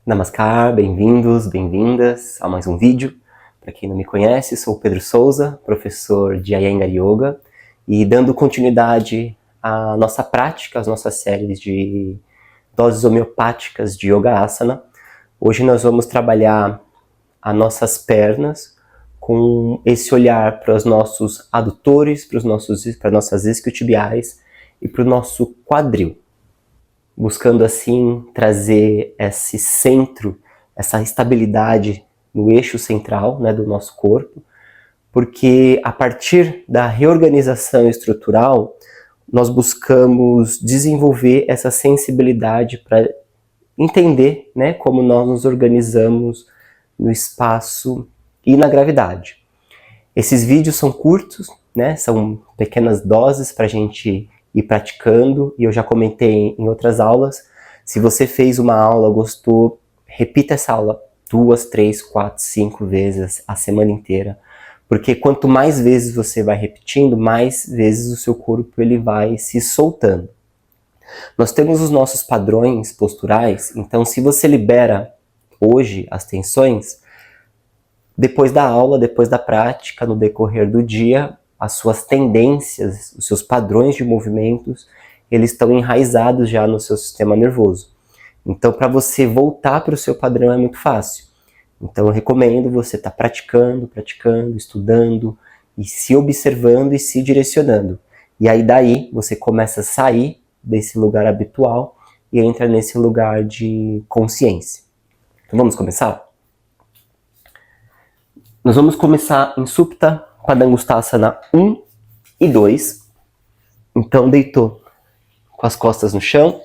Namaskar, bem-vindos, bem-vindas a mais um vídeo. Para quem não me conhece, sou o Pedro Souza, professor de Iyengar Yoga, e dando continuidade à nossa prática, às nossas séries de doses homeopáticas de Yoga Asana. Hoje nós vamos trabalhar as nossas pernas com esse olhar para os nossos adutores, para as nossas isquiotibiais e para o nosso quadril, buscando assim trazer esse centro, essa estabilidade no eixo central, né, do nosso corpo, porque a partir da reorganização estrutural, nós buscamos desenvolver essa sensibilidade para entender, né, como nós nos organizamos no espaço e na gravidade. Esses vídeos são curtos, né, são pequenas doses para a gente ir praticando, e eu já comentei em outras aulas. Se você fez uma aula, gostou, repita essa aula 2, 3, 4, 5 vezes a semana inteira, porque quanto mais vezes você vai repetindo, mais vezes o seu corpo ele vai se soltando. Nós temos os nossos padrões posturais, então se você libera hoje as tensões, depois da aula, depois da prática, no decorrer do dia, as suas tendências, os seus padrões de movimentos, eles estão enraizados já no seu sistema nervoso. Então, para você voltar para o seu padrão é muito fácil. Então, eu recomendo você estar praticando, estudando, e se observando e se direcionando. E aí, daí, você começa a sair desse lugar habitual e entra nesse lugar de consciência. Então, vamos começar? Nós vamos começar em Supta Padangusthasana 1 e 2. Então, deitou com as costas no chão.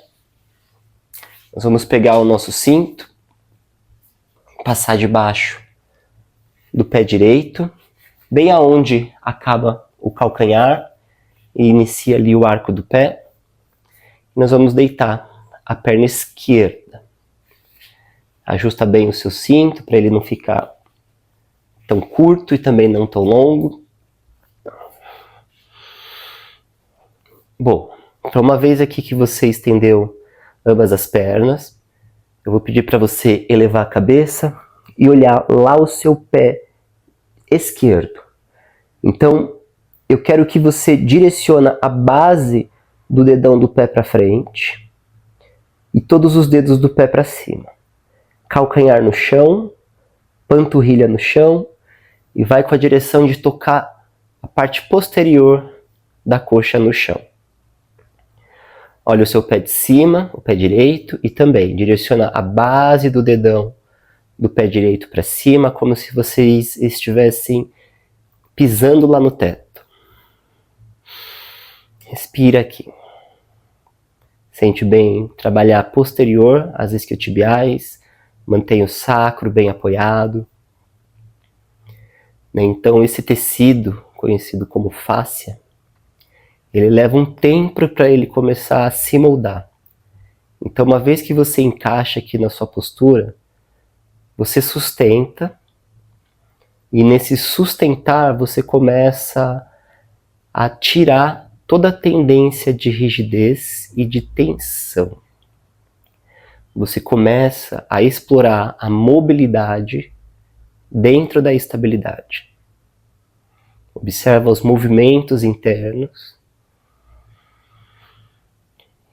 Nós vamos pegar o nosso cinto, passar debaixo do pé direito, bem aonde acaba o calcanhar e inicia ali o arco do pé. Nós vamos deitar a perna esquerda. Ajusta bem o seu cinto para ele não ficar tão curto e também não tão longo. Bom, então uma vez aqui que você estendeu ambas as pernas, eu vou pedir para você elevar a cabeça e olhar lá o seu pé esquerdo. Então, eu quero que você direcione a base do dedão do pé para frente e todos os dedos do pé para cima. Calcanhar no chão, panturrilha no chão, e vai com a direção de tocar a parte posterior da coxa no chão. Olha o seu pé de cima, o pé direito, e também direciona a base do dedão do pé direito para cima, como se vocês estivessem pisando lá no teto. Respira aqui. Sente bem trabalhar posterior, as isquiotibiais, mantenha o sacro bem apoiado. Então esse tecido, conhecido como fáscia, ele leva um tempo para ele começar a se moldar. Então uma vez que você encaixa aqui na sua postura, você sustenta, e nesse sustentar você começa a tirar toda a tendência de rigidez e de tensão. Você começa a explorar a mobilidade dentro da estabilidade. Observa os movimentos internos.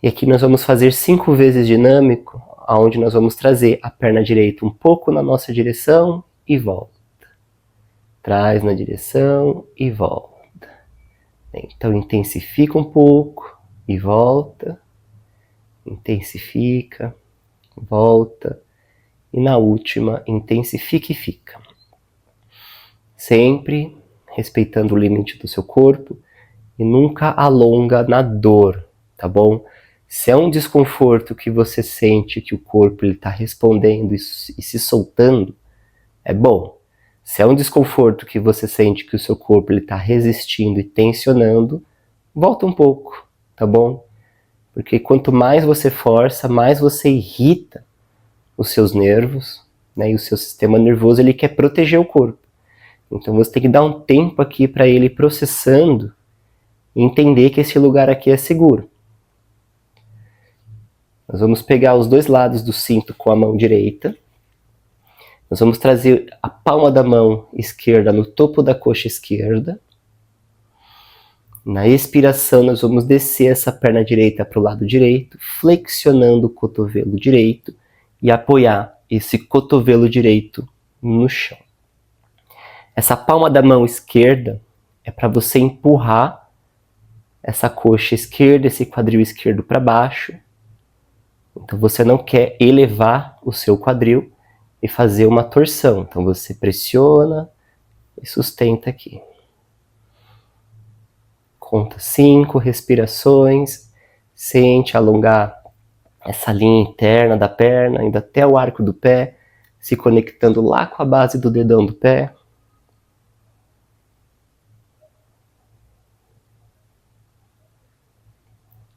E aqui nós vamos fazer 5 vezes dinâmico, onde nós vamos trazer a perna direita um pouco na nossa direção e volta. Traz na direção e volta. Então intensifica um pouco e volta. Intensifica, volta. E na última, intensifica e fica. Sempre respeitando o limite do seu corpo e nunca alonga na dor, tá bom? Se é um desconforto que você sente que o corpo está respondendo e se soltando, é bom. Se é um desconforto que você sente que o seu corpo está resistindo e tensionando, volta um pouco, tá bom? Porque quanto mais você força, mais você irrita os seus nervos, né? E o seu sistema nervoso ele quer proteger o corpo. Então você tem que dar um tempo aqui para ele processando e entender que esse lugar aqui é seguro. Nós vamos pegar os dois lados do cinto com a mão direita. Nós vamos trazer a palma da mão esquerda no topo da coxa esquerda. Na expiração, nós vamos descer essa perna direita para o lado direito, flexionando o cotovelo direito e apoiar esse cotovelo direito no chão. Essa palma da mão esquerda é para você empurrar essa coxa esquerda, esse quadril esquerdo para baixo. Então você não quer elevar o seu quadril e fazer uma torção. Então você pressiona e sustenta aqui. Conta 5 respirações, sente alongar essa linha interna da perna, indo até o arco do pé, se conectando lá com a base do dedão do pé.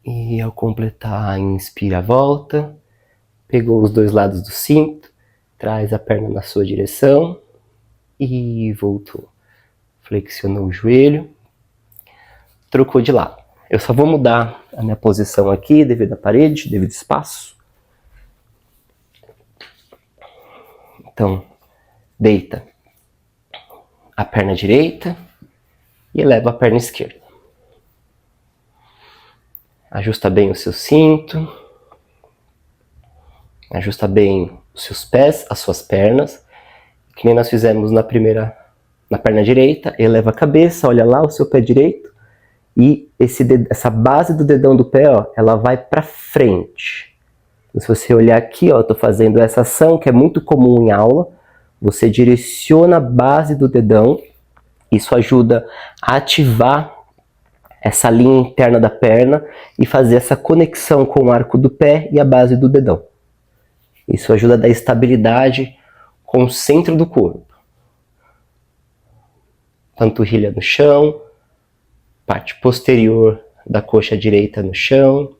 E ao completar, inspira, volta, pegou os dois lados do cinto, traz a perna na sua direção e voltou. Flexionou o joelho. Trocou de lado. Eu só vou mudar a minha posição aqui devido à parede, devido ao espaço. Então, deita a perna direita e eleva a perna esquerda. Ajusta bem o seu cinto. Ajusta bem os seus pés, as suas pernas. Que nem nós fizemos na perna direita. Eleva a cabeça, olha lá o seu pé direito. E essa base do dedão do pé, ó, ela vai para frente. Então, se você olhar aqui, ó, eu estou fazendo essa ação que é muito comum em aula. Você direciona a base do dedão. Isso ajuda a ativar essa linha interna da perna e fazer essa conexão com o arco do pé e a base do dedão. Isso ajuda a dar estabilidade com o centro do corpo. Panturrilha no chão. Parte posterior da coxa direita no chão,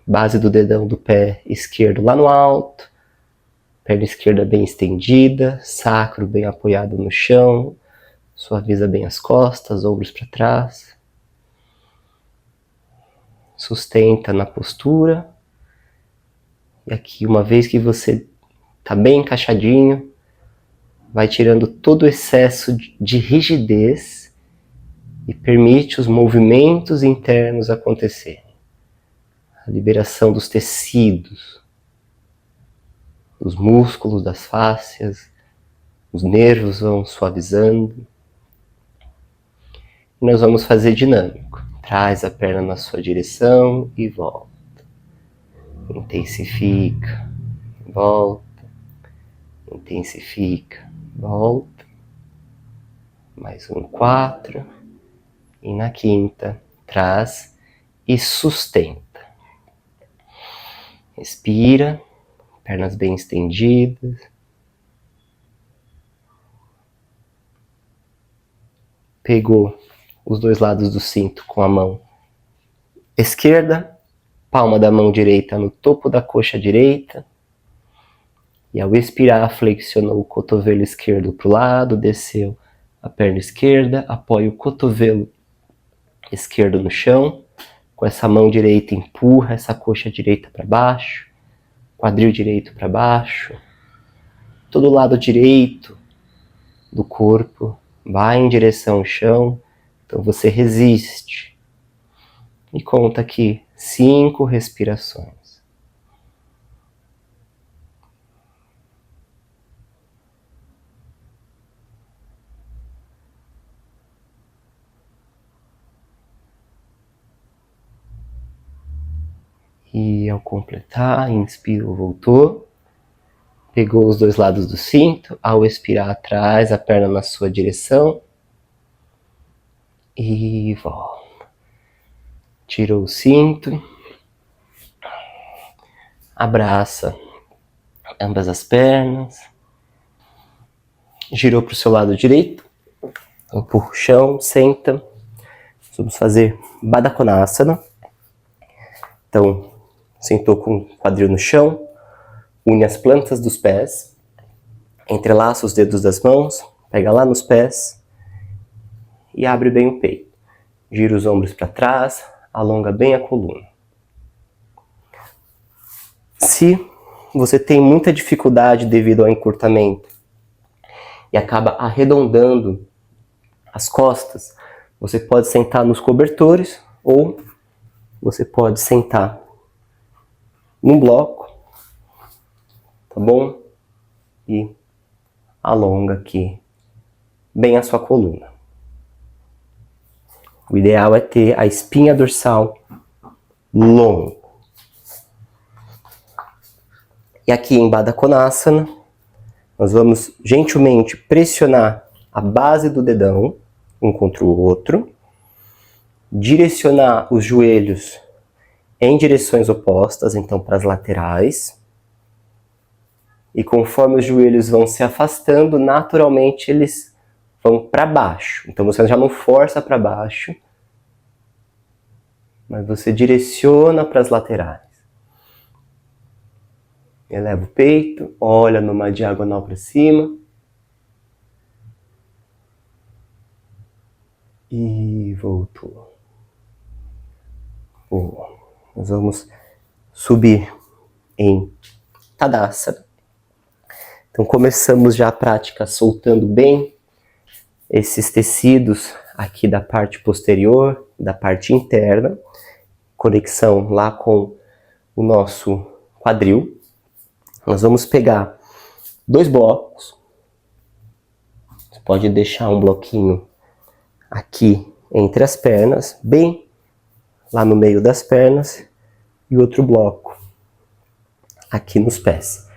base do dedão do pé esquerdo lá no alto, perna esquerda bem estendida, sacro bem apoiado no chão, suaviza bem as costas, ombros para trás, sustenta na postura, e aqui uma vez que você está bem encaixadinho, vai tirando todo o excesso de rigidez e permite os movimentos internos acontecerem. A liberação dos tecidos, dos músculos, das fáscias, os nervos vão suavizando. E nós vamos fazer dinâmico. Traz a perna na sua direção e volta. Intensifica, volta. Intensifica, volta. Mais 4. E na quinta, traz e sustenta. Respira, pernas bem estendidas. Pegou os dois lados do cinto com a mão esquerda, palma da mão direita no topo da coxa direita. E ao expirar, flexionou o cotovelo esquerdo para o lado, desceu a perna esquerda, apoia o cotovelo esquerdo no chão, com essa mão direita empurra essa coxa direita para baixo, quadril direito para baixo, todo o lado direito do corpo vai em direção ao chão, então você resiste. E conta aqui 5 respirações. E ao completar, inspirou, voltou. Pegou os dois lados do cinto. Ao expirar, atrás, a perna na sua direção. E volta. Tirou o cinto. Abraça ambas as pernas. Girou para o seu lado direito. Empurra o chão, senta. Vamos fazer Baddha Konasana. Então, sentou com o quadril no chão, une as plantas dos pés, entrelaça os dedos das mãos, pega lá nos pés e abre bem o peito. Gira os ombros para trás, alonga bem a coluna. Se você tem muita dificuldade devido ao encurtamento e acaba arredondando as costas, você pode sentar nos cobertores ou você pode sentar num bloco, tá bom? E alonga aqui bem a sua coluna. O ideal é ter a espinha dorsal longa. E aqui em Baddha Konasana, nós vamos gentilmente pressionar a base do dedão um contra o outro, direcionar os joelhos em direções opostas, então para as laterais. E conforme os joelhos vão se afastando, naturalmente eles vão para baixo. Então você já não força para baixo, mas você direciona para as laterais. Eleva o peito, olha numa diagonal para cima. E voltou. Boa. Nós vamos subir em Tadasana. Então começamos já a prática soltando bem esses tecidos aqui da parte posterior, da parte interna, conexão lá com o nosso quadril. Nós vamos pegar 2 blocos. Você pode deixar um bloquinho aqui entre as pernas, bem lá no meio das pernas, e outro bloco aqui nos pés.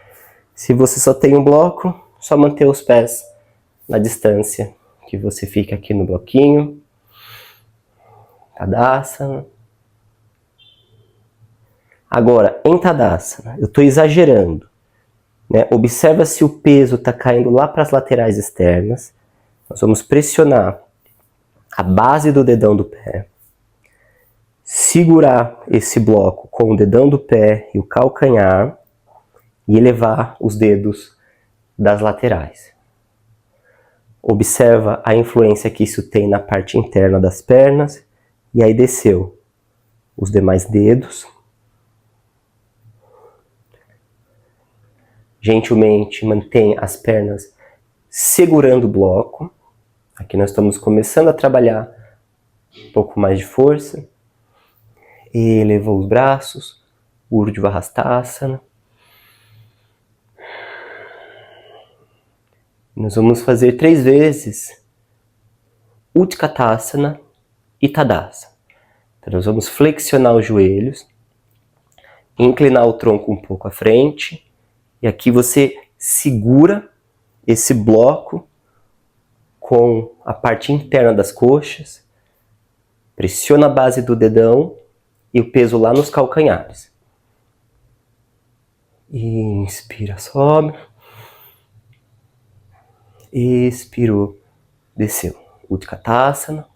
Se você só tem um bloco, só manter os pés na distância que você fica aqui no bloquinho. Tadasana. Agora, em Tadasana, eu estou exagerando, né? Observa se o peso está caindo lá para as laterais externas. Nós vamos pressionar a base do dedão do pé, segurar esse bloco com o dedão do pé e o calcanhar e elevar os dedos das laterais. Observa a influência que isso tem na parte interna das pernas e aí desceu os demais dedos. Gentilmente mantém as pernas segurando o bloco. Aqui nós estamos começando a trabalhar um pouco mais de força. Elevou os braços, Urdhva Hastasana. Nós vamos fazer 3 vezes Utkatasana e Tadasana. Então nós vamos flexionar os joelhos, inclinar o tronco um pouco à frente, e aqui você segura esse bloco com a parte interna das coxas, pressiona a base do dedão e o peso lá nos calcanhares. Inspira, sobe. Expirou, desceu. Utkatasana.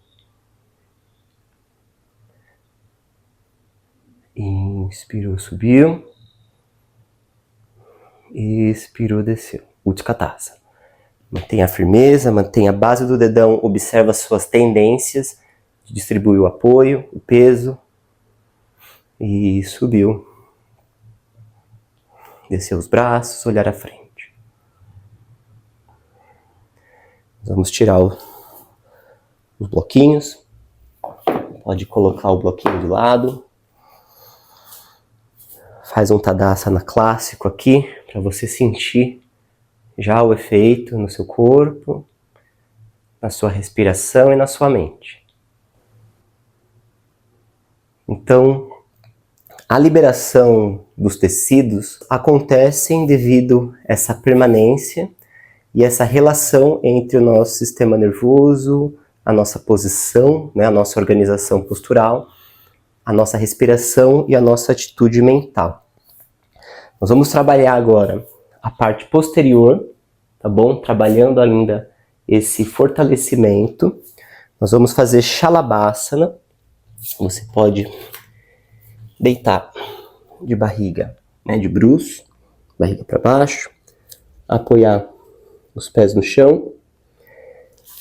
Inspirou, subiu. Expirou, desceu. Utkatasana. Mantenha a firmeza, mantenha a base do dedão, observa as suas tendências, distribui o apoio, o peso. E subiu. Desceu os braços, olhar à frente. Vamos tirar os bloquinhos. Pode colocar o bloquinho de lado. Faz um Tadasana clássico aqui, para você sentir já o efeito no seu corpo, na sua respiração e na sua mente. Então, a liberação dos tecidos acontece devido a essa permanência e essa relação entre o nosso sistema nervoso, a nossa posição, né, a nossa organização postural, a nossa respiração e a nossa atitude mental. Nós vamos trabalhar agora a parte posterior, tá bom? Trabalhando ainda esse fortalecimento. Nós vamos fazer Shalabhasana. Você pode deitar de barriga, né, de bruços, barriga para baixo, apoiar os pés no chão.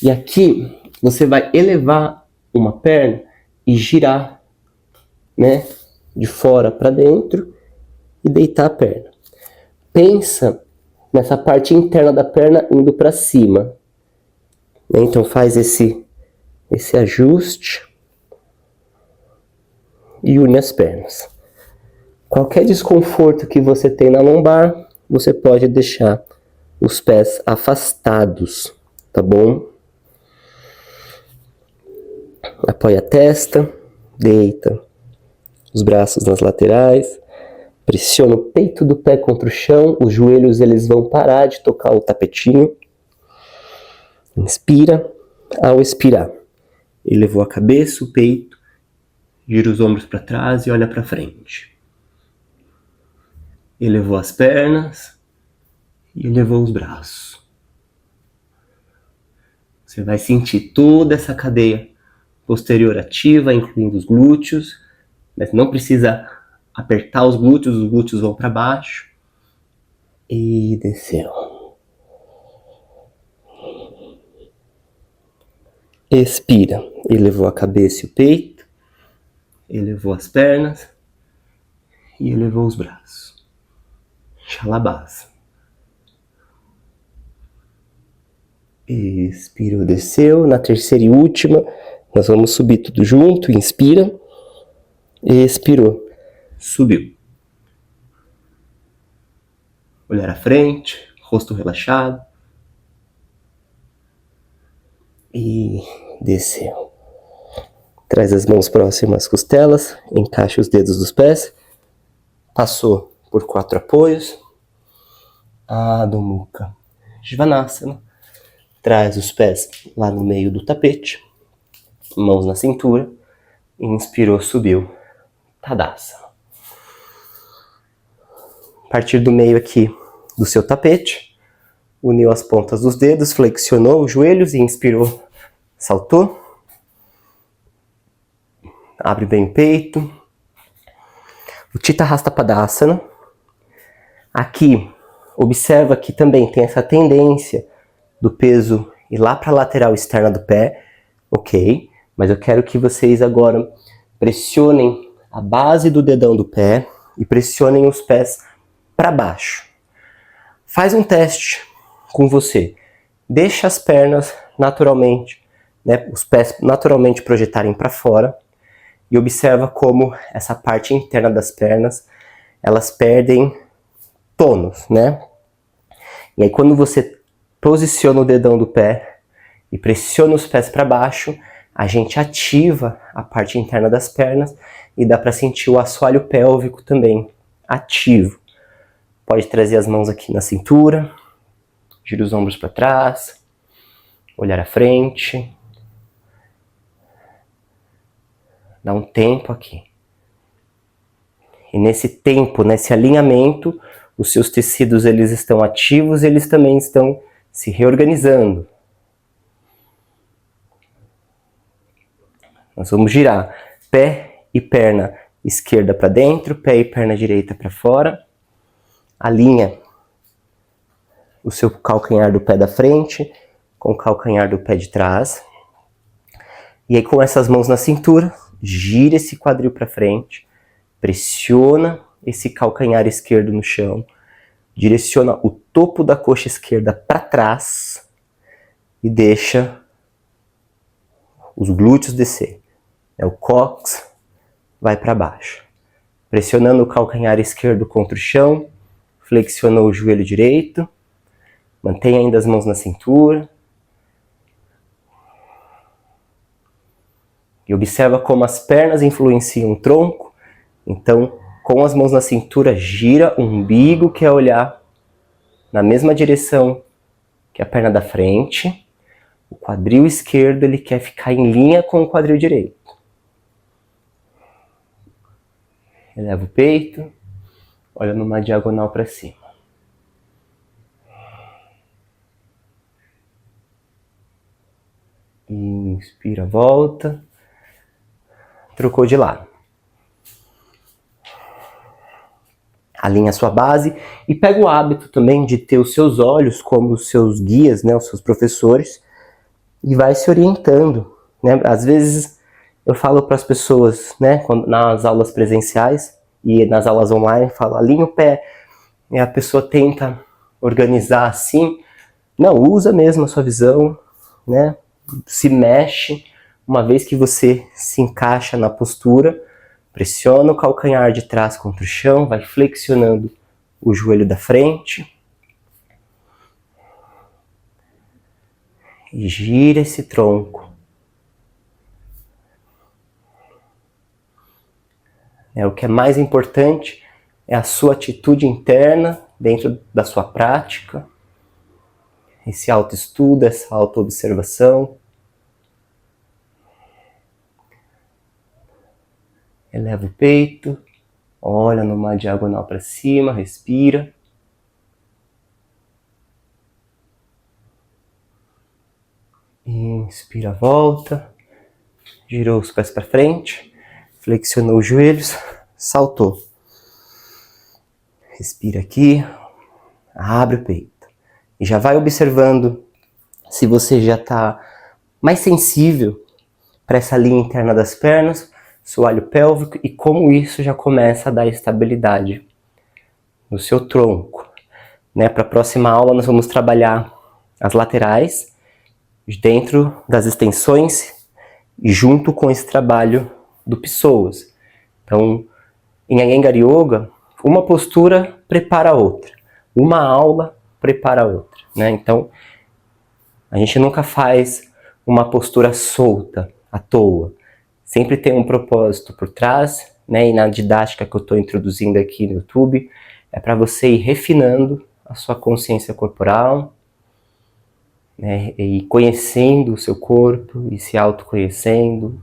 E aqui você vai elevar uma perna e girar, né, de fora para dentro e deitar a perna. Pensa nessa parte interna da perna indo para cima. Então faz esse ajuste e une as pernas. Qualquer desconforto que você tem na lombar, você pode deixar os pés afastados, tá bom? Apoia a testa, deita os braços nas laterais, pressiona o peito do pé contra o chão, os joelhos eles vão parar de tocar o tapetinho. Inspira, ao expirar, elevou a cabeça, o peito, gira os ombros para trás e olha para frente. Elevou as pernas e elevou os braços. Você vai sentir toda essa cadeia posterior ativa, incluindo os glúteos, mas não precisa apertar os glúteos vão para baixo. E desceu. Expira, elevou a cabeça e o peito, elevou as pernas e elevou os braços. Shalabhasa. Expirou, desceu. Na terceira e última, nós vamos subir tudo junto. Inspira. Expirou. Subiu. Olhar à frente, rosto relaxado. E desceu. Traz as mãos próximas às costelas, encaixa os dedos dos pés. Passou por 4 apoios. Adho Mukha Svanasana. Traz os pés lá no meio do tapete. Mãos na cintura. Inspirou, subiu. Tadasana. A partir do meio aqui do seu tapete, uniu as pontas dos dedos, flexionou os joelhos e inspirou, saltou. Abre bem o peito. Utthita Hasta Padasana. Aqui, observa que também tem essa tendência do peso ir lá para a lateral externa do pé, ok? Mas eu quero que vocês agora pressionem a base do dedão do pé e pressionem os pés para baixo. Faz um teste com você. Deixa as pernas naturalmente, né, os pés naturalmente projetarem para fora e observa como essa parte interna das pernas, elas perdem tônus, né? E aí quando você posiciona o dedão do pé e pressiona os pés para baixo, a gente ativa a parte interna das pernas e dá para sentir o assoalho pélvico também ativo. Pode trazer as mãos aqui na cintura, gira os ombros para trás, olhar à frente. Dá um tempo aqui. E nesse tempo, nesse alinhamento, os seus tecidos eles estão ativos, eles também estão se reorganizando. Nós vamos girar pé e perna esquerda para dentro, pé e perna direita para fora. Alinha o seu calcanhar do pé da frente com o calcanhar do pé de trás. E aí com essas mãos na cintura, gira esse quadril para frente, pressiona esse calcanhar esquerdo no chão, direciona o topo da coxa esquerda para trás e deixa os glúteos descer. O cóccix vai para baixo. Pressionando o calcanhar esquerdo contra o chão, flexionou o joelho direito, mantém ainda as mãos na cintura. E observa como as pernas influenciam o tronco. Então, com as mãos na cintura, gira o umbigo, que é olhar na mesma direção que a perna da frente. O quadril esquerdo ele quer ficar em linha com o quadril direito. Eleva o peito, olha numa diagonal para cima. Inspira, volta. Trocou de lado. Alinha a sua base e pega o hábito também de ter os seus olhos como os seus guias, né, os seus professores, e vai se orientando, né? Às vezes eu falo para as pessoas, né, nas aulas presenciais, e nas aulas online fala, alinha o pé, e a pessoa tenta organizar assim. Não, usa mesmo a sua visão, né? Se mexe, uma vez que você se encaixa na postura, pressiona o calcanhar de trás contra o chão, vai flexionando o joelho da frente. E gira esse tronco. O que é mais importante é a sua atitude interna dentro da sua prática, esse autoestudo, essa autoobservação. Eleva o peito, olha numa diagonal para cima, respira. Inspira, volta, girou os pés para frente, flexionou os joelhos, saltou. Respira aqui, abre o peito. E já vai observando se você já está mais sensível para essa linha interna das pernas, soalho pélvico, e como isso já começa a dar estabilidade no seu tronco. Para a próxima aula nós vamos trabalhar as laterais, dentro das extensões e junto com esse trabalho do Psoas. Então, em Iyengar Yoga, uma postura prepara a outra, uma aula prepara a outra. Então, a gente nunca faz uma postura solta, à toa. Sempre tem um propósito por trás, e na didática que eu estou introduzindo aqui no YouTube, é para você ir refinando a sua consciência corporal, e conhecendo o seu corpo, e se autoconhecendo.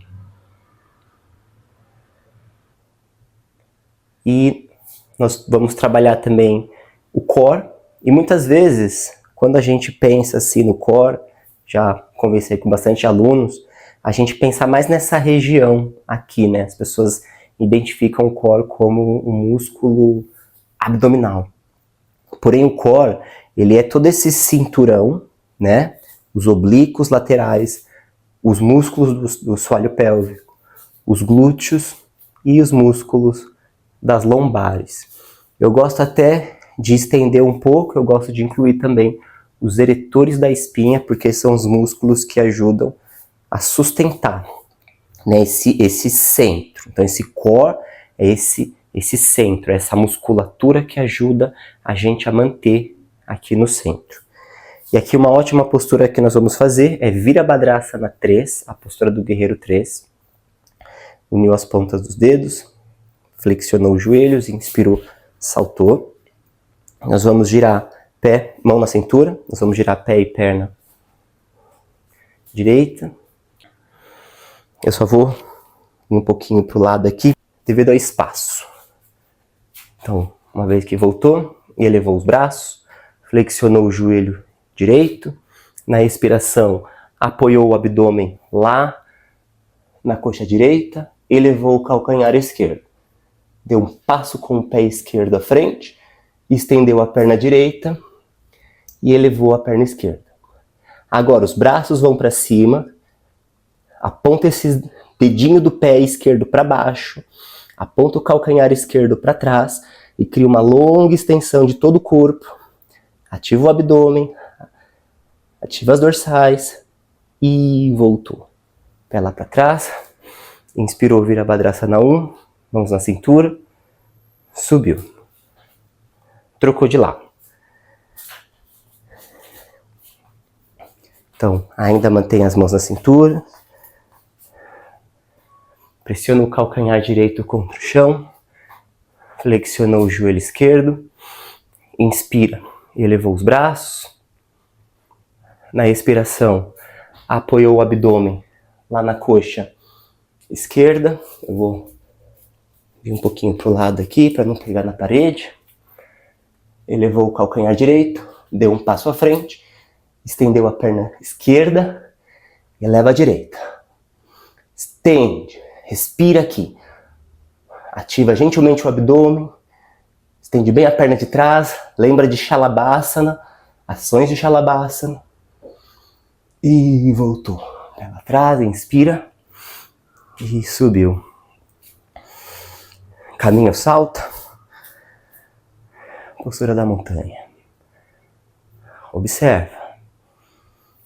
E nós vamos trabalhar também o core, e muitas vezes, quando a gente pensa assim no core, já conversei com bastante alunos, a gente pensa mais nessa região aqui, As pessoas identificam o core como um músculo abdominal. Porém, o core, ele é todo esse cinturão, os oblíquos laterais, os músculos do soalho pélvico, os glúteos e os músculos das lombares. Eu gosto até de estender um pouco, eu gosto de incluir também os eretores da espinha, porque são os músculos que ajudam a sustentar, esse centro. Então, esse core é esse centro, essa musculatura que ajuda a gente a manter aqui no centro. E aqui uma ótima postura que nós vamos fazer é Virabhadrasana 3, a postura do guerreiro 3. Uniu as pontas dos dedos, flexionou os joelhos, inspirou, saltou. Nós vamos girar pé, mão na cintura, nós vamos girar pé e perna direita. Eu só vou ir um pouquinho para o lado aqui, devido ao espaço. Então, uma vez que voltou, elevou os braços, flexionou o joelho direito. Na expiração, apoiou o abdômen lá na coxa direita, elevou o calcanhar esquerdo. Deu um passo com o pé esquerdo à frente, estendeu a perna direita e elevou a perna esquerda. Agora os braços vão para cima, aponta esse dedinho do pé esquerdo para baixo, aponta o calcanhar esquerdo para trás e cria uma longa extensão de todo o corpo. Ativa o abdômen, ativa as dorsais e voltou. Pé lá para trás, inspirou, Virabhadrasana 1, mãos na cintura, subiu. Trocou de lado. Então, ainda mantém as mãos na cintura. Pressiona o calcanhar direito contra o chão. Flexiona o joelho esquerdo. Inspira, elevou os braços. Na expiração, apoiou o abdômen lá na coxa esquerda. Eu vou vir um pouquinho para o lado aqui, para não pegar na parede. Elevou o calcanhar direito, deu um passo à frente, estendeu a perna esquerda, eleva a direita. Estende, respira aqui. Ativa gentilmente o abdômen, estende bem a perna de trás, lembra de Shalabhasana, ações de Shalabhasana. E voltou. Pé atrás, inspira e subiu. Caminho salta. Postura da montanha. Observa.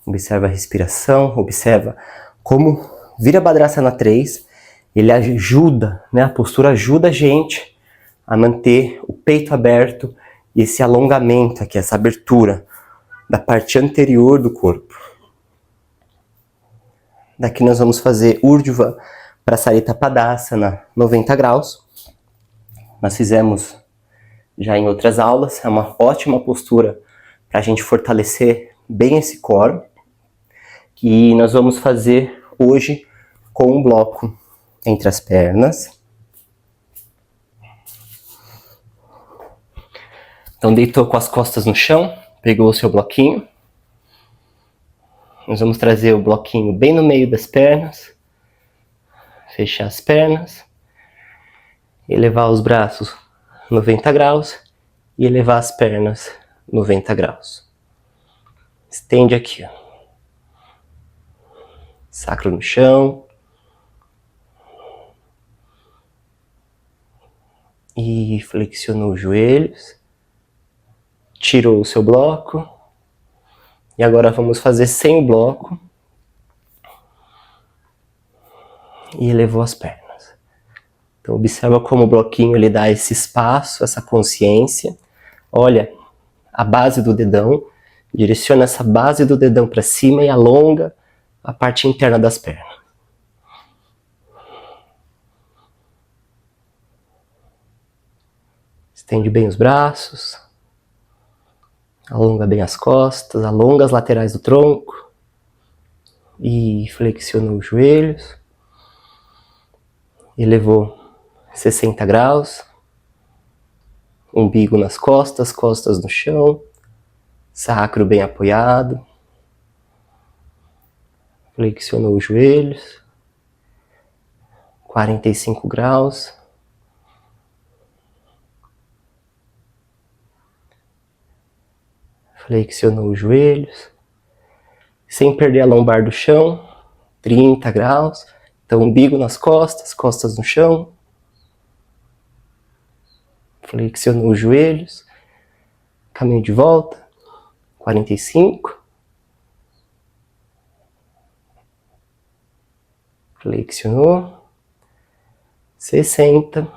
Observa a respiração, observa como Virabhadrasana 3, ele ajuda, né? A postura ajuda a gente a manter o peito aberto e esse alongamento aqui, essa abertura da parte anterior do corpo. Daqui nós vamos fazer Urdhva Prasarita Padasana 90 graus. Nós fizemos já em outras aulas, é uma ótima postura para a gente fortalecer bem esse core. E nós vamos fazer hoje com um bloco entre as pernas. Então deitou com as costas no chão, pegou o seu bloquinho. Nós vamos trazer o bloquinho bem no meio das pernas. Fechar as pernas. Elevar os braços 90 graus e elevar as pernas 90 graus. Estende aqui, ó. Sacro no chão. E flexionou os joelhos. Tirou o seu bloco. E agora vamos fazer sem o bloco. E elevou as pernas. Então observa como o bloquinho ele dá esse espaço, essa consciência. Olha a base do dedão. Direciona essa base do dedão para cima e alonga a parte interna das pernas. Estende bem os braços. Alonga bem as costas, alonga as laterais do tronco. E flexiona os joelhos. Elevou 60 graus. Umbigo nas costas, costas no chão. Sacro bem apoiado. Flexionou os joelhos. 45 graus. Flexionou os joelhos. Sem perder a lombar do chão. 30 graus. Então, umbigo nas costas, costas no chão. Flexionou os joelhos. Caminho de volta. 45. Flexionou. 60.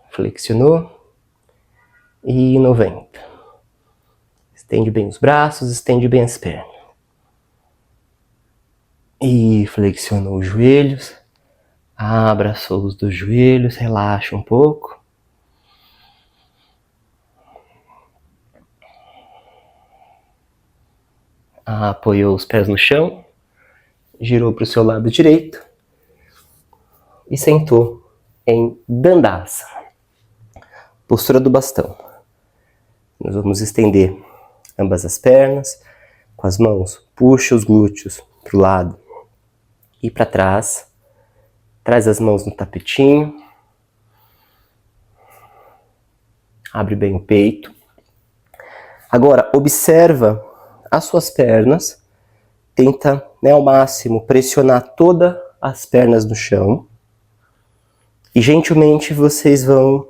Flexionou. E 90. Estende bem os braços, estende bem as pernas. E flexionou os joelhos. Abra os solos dos joelhos, relaxa um pouco. Apoiou os pés no chão. Girou para o seu lado direito. E sentou em Dandasana. Postura do bastão. Nós vamos estender ambas as pernas. Com as mãos, puxa os glúteos para o lado e para trás. Traz as mãos no tapetinho. Abre bem o peito. Agora, observa as suas pernas. Tenta, ao máximo, pressionar todas as pernas no chão. E, gentilmente, vocês vão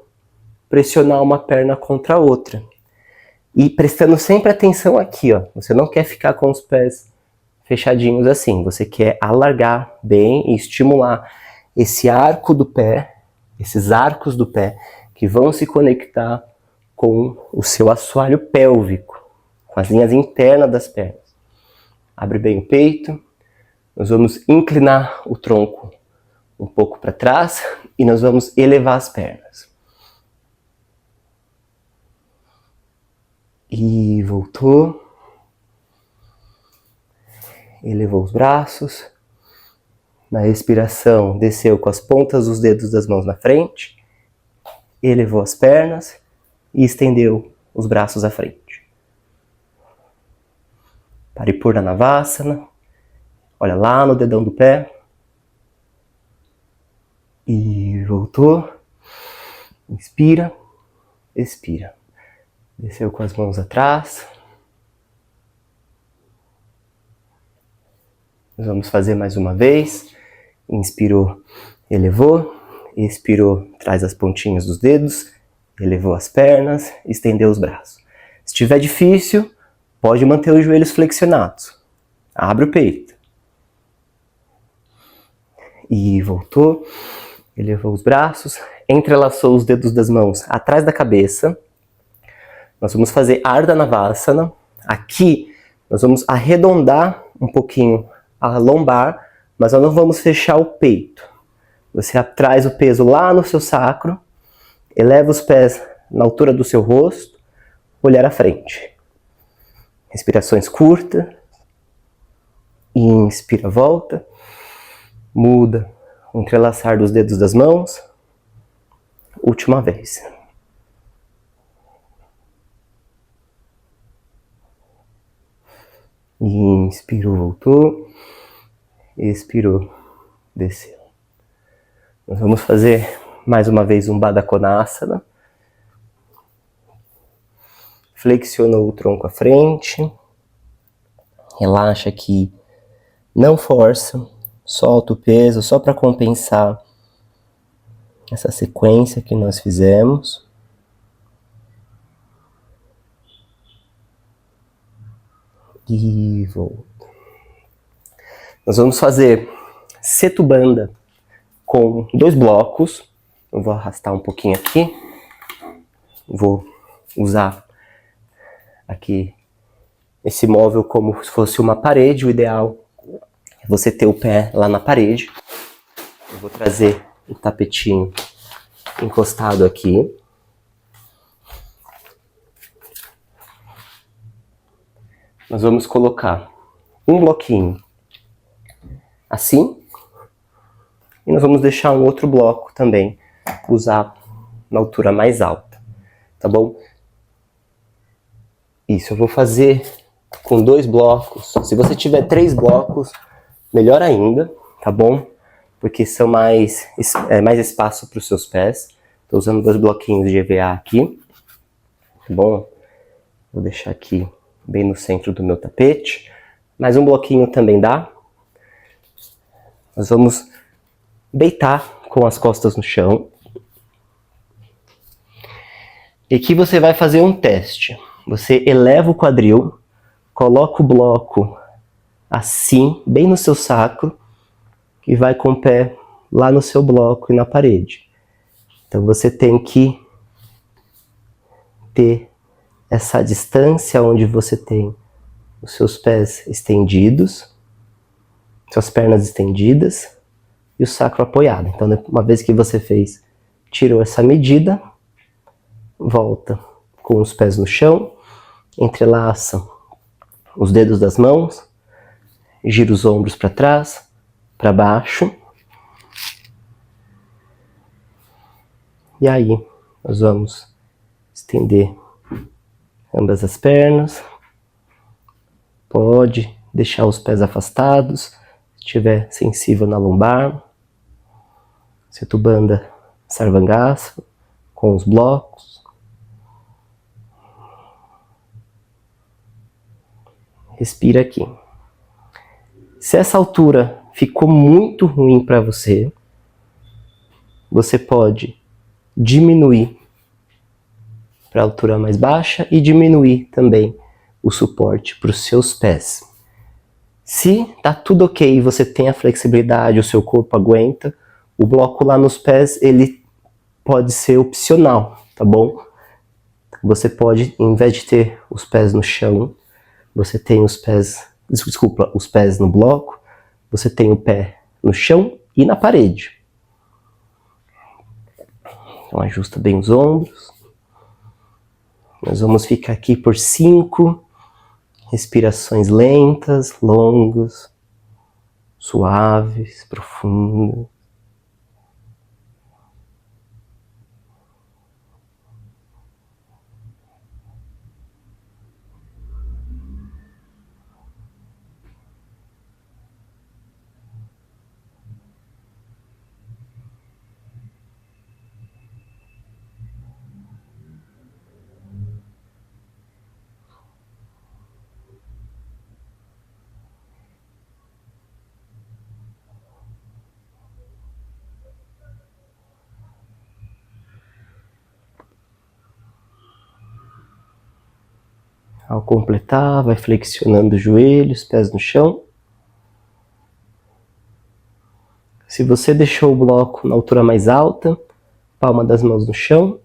pressionar uma perna contra a outra. E prestando sempre atenção aqui, ó. Você não quer ficar com os pés fechadinhos assim. Você quer alargar bem e estimular esse arco do pé, esses arcos do pé, que vão se conectar com o seu assoalho pélvico, com as linhas internas das pernas. Abre bem o peito. Nós vamos inclinar o tronco um pouco para trás e nós vamos elevar as pernas. E voltou. Elevou os braços. Na respiração, desceu com as pontas dos dedos das mãos na frente. Elevou as pernas e estendeu os braços à frente. Paripurna-Navasana. Olha lá no dedão do pé. E voltou. Inspira. Expira. Desceu com as mãos atrás. Nós vamos fazer mais uma vez. Inspirou, elevou. Expirou, traz as pontinhas dos dedos. Elevou as pernas, estendeu os braços. Se estiver difícil, pode manter os joelhos flexionados. Abre o peito. E voltou. Elevou os braços. Entrelaçou os dedos das mãos atrás da cabeça. Nós vamos fazer Ardha Navasana. Aqui, nós vamos arredondar um pouquinho a lombar, mas nós não vamos fechar o peito. Você traz o peso lá no seu sacro, eleva os pés na altura do seu rosto, olhar à frente. Respirações curtas. Inspira, volta. Muda o entrelaçar dos dedos das mãos. Última vez. Inspirou, voltou. Expirou, desceu. Nós vamos fazer mais uma vez um Baddha Konasana. Flexiona o tronco à frente. Relaxa aqui. Não força. Solta o peso só para compensar essa sequência que nós fizemos. E volta. Nós vamos fazer Setubandha com 2 blocos. Eu vou arrastar um pouquinho aqui. Vou usar aqui esse móvel como se fosse uma parede. O ideal é você ter o pé lá na parede. Eu vou trazer o tapetinho encostado aqui. Nós vamos colocar um bloquinho assim. E nós vamos deixar um outro bloco também, usar na altura mais alta, tá bom? Isso, eu vou fazer com 2 blocos. Se você tiver 3 blocos, melhor ainda, tá bom? Porque são mais espaço para os seus pés. Estou usando 2 bloquinhos de EVA aqui, tá bom? Vou deixar aqui bem no centro do meu tapete. Mais um bloquinho também dá. Nós vamos deitar com as costas no chão. E aqui você vai fazer um teste. Você eleva o quadril, coloca o bloco assim, bem no seu sacro, e vai com o pé lá no seu bloco e na parede. Então você tem que ter essa distância onde você tem os seus pés estendidos, suas pernas estendidas e o sacro apoiado. Então, uma vez que você tirou essa medida, volta com os pés no chão, entrelaça os dedos das mãos, gira os ombros para trás, para baixo. E aí, nós vamos estender ambas as pernas. Pode deixar os pés afastados, se estiver sensível na lombar. Setubandha Sarvangasana, com os blocos. Respira aqui. Se essa altura ficou muito ruim para você, você pode diminuir para a altura mais baixa e diminuir também o suporte para os seus pés. Se tá tudo ok e você tem a flexibilidade, o seu corpo aguenta, o bloco lá nos pés ele pode ser opcional, tá bom? Você pode, em vez de ter os pés no chão, você tem os pés no bloco, você tem o pé no chão e na parede. Então ajusta bem os ombros. Nós vamos ficar aqui por 5 respirações lentas, longas, suaves, profundas. Ao completar, vai flexionando os joelhos, pés no chão. Se você deixou o bloco na altura mais alta, palma das mãos no chão,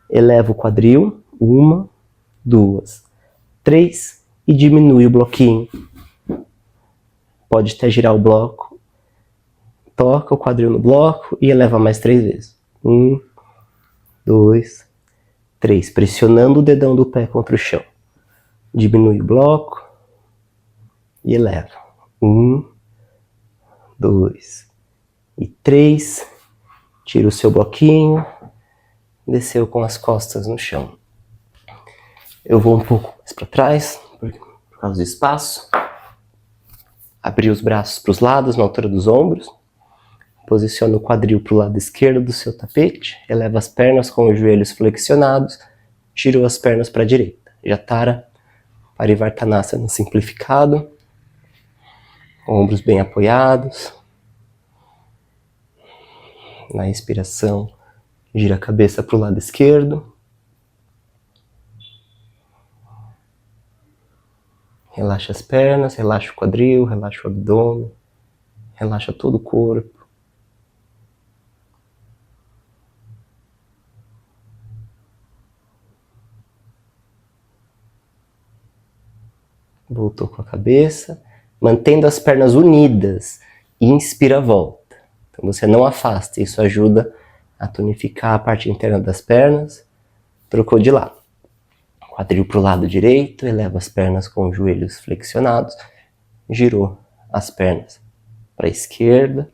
eleva o quadril, 1, 2, 3 e diminui o bloquinho. Pode até girar o bloco, toca o quadril no bloco e eleva mais 3 vezes. 1, 2, 3, pressionando o dedão do pé contra o chão. Diminui o bloco e eleva. 1, 2 e 3. Tira o seu bloquinho. Desceu com as costas no chão. Eu vou um pouco mais para trás, por causa do espaço. Abrir os braços para os lados, na altura dos ombros. Posiciona o quadril para o lado esquerdo do seu tapete. Eleva as pernas com os joelhos flexionados. Tira as pernas para a direita. Jatara Parivartanasana simplificado. Ombros bem apoiados. Na expiração, gira a cabeça para o lado esquerdo. Relaxa as pernas, relaxa o quadril, relaxa o abdômen. Relaxa todo o corpo. Voltou com a cabeça, mantendo as pernas unidas. Inspira, volta. Então você não afasta, isso ajuda a tonificar a parte interna das pernas. Trocou de lado. Quadril para o lado direito, eleva as pernas com os joelhos flexionados. Girou as pernas para a esquerda.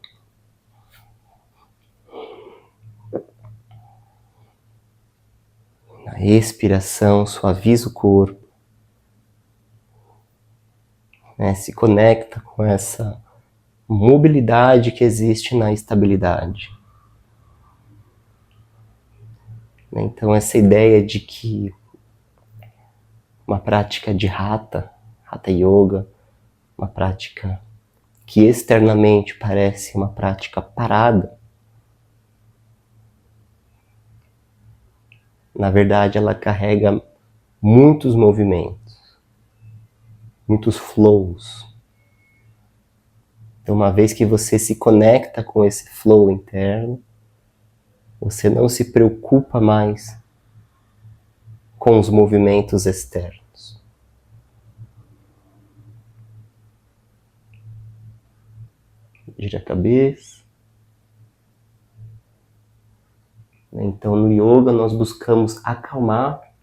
Na expiração, suaviza o corpo. Se conecta com essa mobilidade que existe na estabilidade. Então essa ideia de que uma prática de Hatha Yoga, uma prática que externamente parece uma prática parada, na verdade ela carrega muitos movimentos, muitos flows. Então, uma vez que você se conecta com esse flow interno, você não se preocupa mais com os movimentos externos. Gira a cabeça. Então, no yoga, nós buscamos acalmar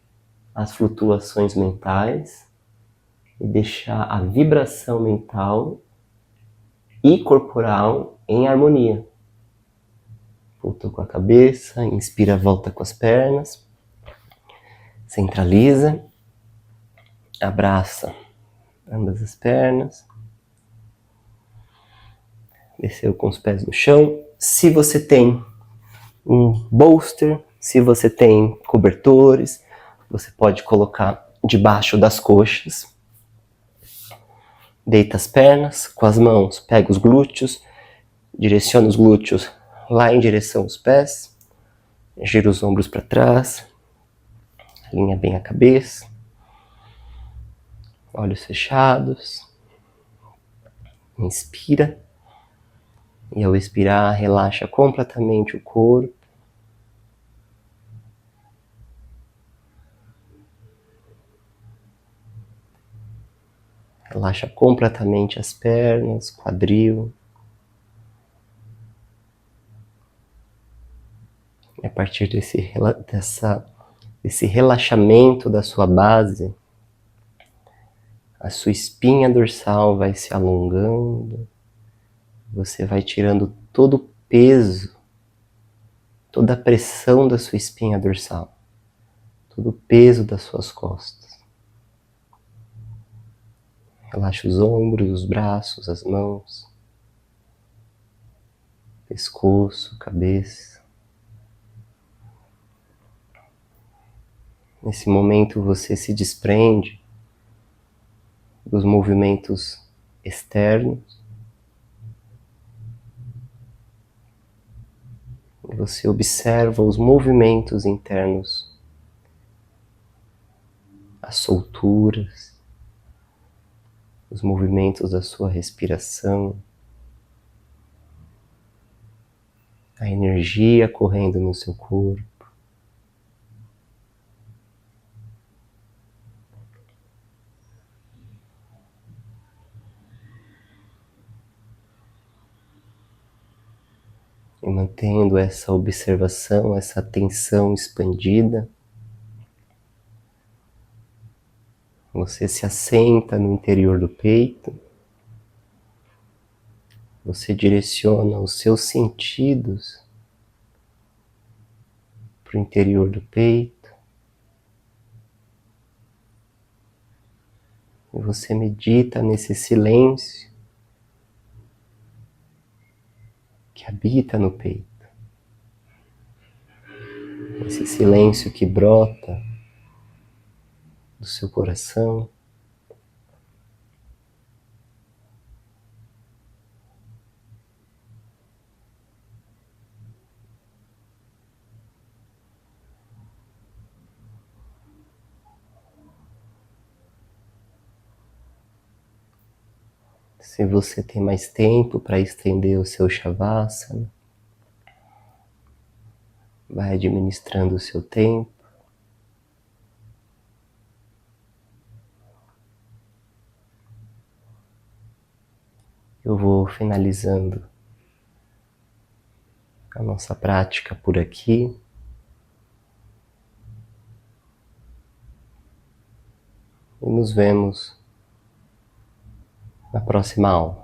as flutuações mentais e deixar a vibração mental e corporal em harmonia. Voltou com a cabeça, inspira, volta com as pernas, centraliza, abraça ambas as pernas, desceu com os pés no chão. Se você tem um bolster, se você tem cobertores, você pode colocar debaixo das coxas. Deita as pernas, com as mãos pega os glúteos, direciona os glúteos lá em direção aos pés, gira os ombros para trás, alinha bem a cabeça, olhos fechados, inspira, e ao expirar relaxa completamente o corpo. Relaxa completamente as pernas, quadril. E a partir desse relaxamento da sua base, a sua espinha dorsal vai se alongando. Você vai tirando todo o peso, toda a pressão da sua espinha dorsal, todo o peso das suas costas. Relaxa os ombros, os braços, as mãos, pescoço, cabeça. Nesse momento você se desprende dos movimentos externos. E você observa os movimentos internos as solturas, os movimentos da sua respiração, a energia correndo no seu corpo. E mantendo essa observação, essa atenção expandida, você se assenta no interior do peito, você direciona os seus sentidos para o interior do peito, e você medita nesse silêncio que habita no peito, esse silêncio que brota do seu coração. Se você tem mais tempo para estender o seu Shavasana, vai administrando o seu tempo. Eu vou finalizando a nossa prática por aqui. E nos vemos na próxima aula.